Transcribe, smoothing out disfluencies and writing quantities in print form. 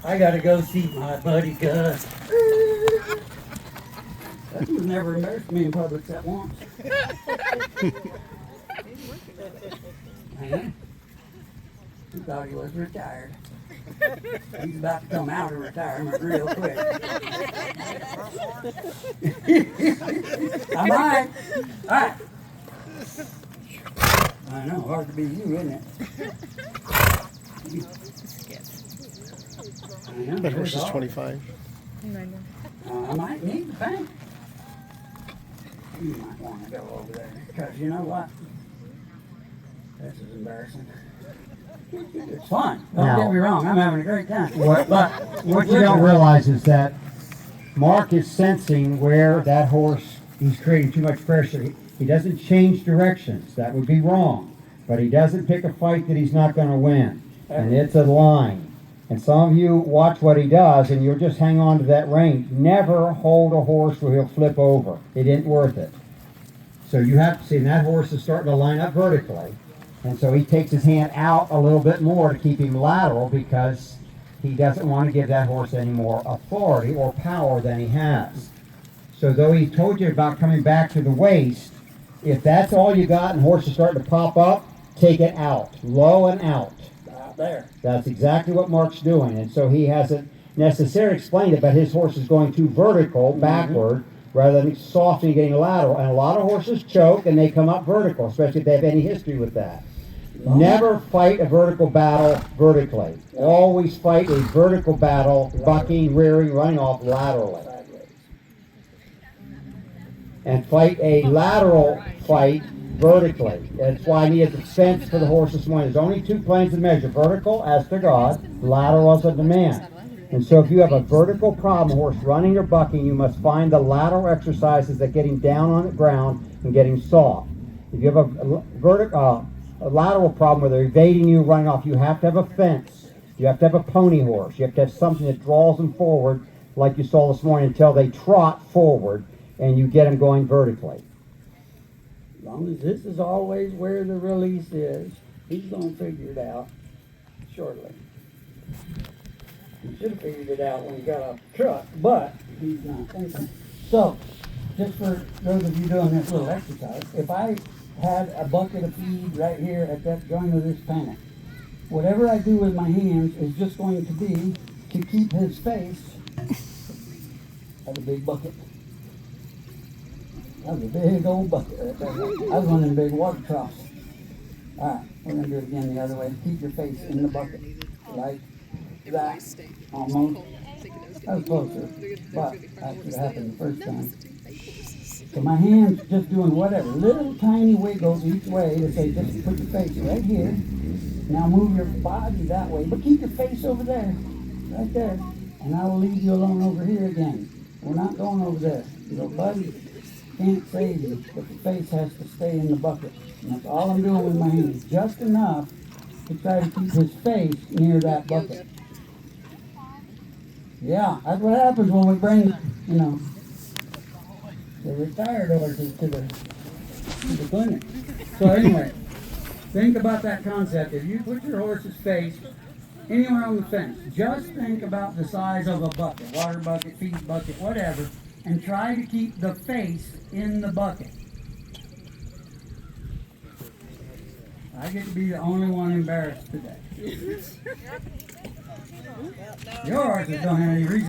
I gotta go see my buddy Gus. That was never embarrassed me in public that once. Man, he thought he was retired. He's about to come out of retirement real quick. I might. All right. I know, hard to be you, isn't it? I know. That horse is 25. I might need the paint. You might want to go over there, because you know what? This is embarrassing. It's fun. Don't get me wrong. I'm having a great time. What you don't realize is that Mark is sensing where that horse, he's creating too much pressure. He doesn't change directions. That would be wrong. But he doesn't pick a fight that he's not going to win. And it's a line. And some of you watch what he does, and you'll just hang on to that rein. Never hold a horse where he'll flip over. It ain't worth it. So you have to see, and that horse is starting to line up vertically. And so he takes his hand out a little bit more to keep him lateral, because he doesn't want to give that horse any more authority or power than he has. So though he told you about coming back to the waist, if that's all you got and horse is starting to pop up, take it out, low and out. Out there. That's exactly what Mark's doing. And so he hasn't necessarily explained it, but his horse is going too vertical, backward, rather than softening, getting lateral. And a lot of horses choke and they come up vertical, especially if they have any history with that. Never fight a vertical battle vertically. Always fight a vertical battle, bucking, rearing, running off laterally. And fight a lateral fight vertically. That's why I needed the fence for the horse this morning. There's only 2 planes of measure. Vertical, as to God, lateral as a demand. And so if you have a vertical problem, horse running or bucking, you must find the lateral exercises that get him down on the ground and get him soft. If you have a lateral problem where they're evading you, running off, you have to have a fence. You have to have a pony horse. You have to have something that draws them forward, like you saw this morning, until they trot forward and you get them going vertically. As long as this is always where the release is, he's going to figure it out shortly. He should have figured it out when he got off the truck, but he's not thinking. So, just for those of you doing this little exercise, if I had a bucket of feed right here at that joint of this panic, whatever I do with my hands is just going to be to keep his face at a big bucket. That was a big old bucket right there. I was one of them big water troughs. Alright, we're going to do it again the other way. Keep your face in the bucket. Like that. Almost. That was closer. But that could have happened the first time. So my hand's just doing whatever. Little tiny wiggles each way to say, just put your face right here. Now move your body that way. But keep your face over there. Right there. And I will leave you alone over here again. We're not going over there. Your buddy can't save you, but the face has to stay in the bucket. And that's all I'm doing with my hands. Just enough to try to keep his face near that bucket. Yeah, that's what happens when we bring, the retired horses to the clinic. So anyway, think about that concept. If you put your horse's face anywhere on the fence, just think about the size of a bucket, water bucket, feed bucket, whatever, and try to keep the face in the bucket. I get to be the only one embarrassed today. Your horses don't have any reason.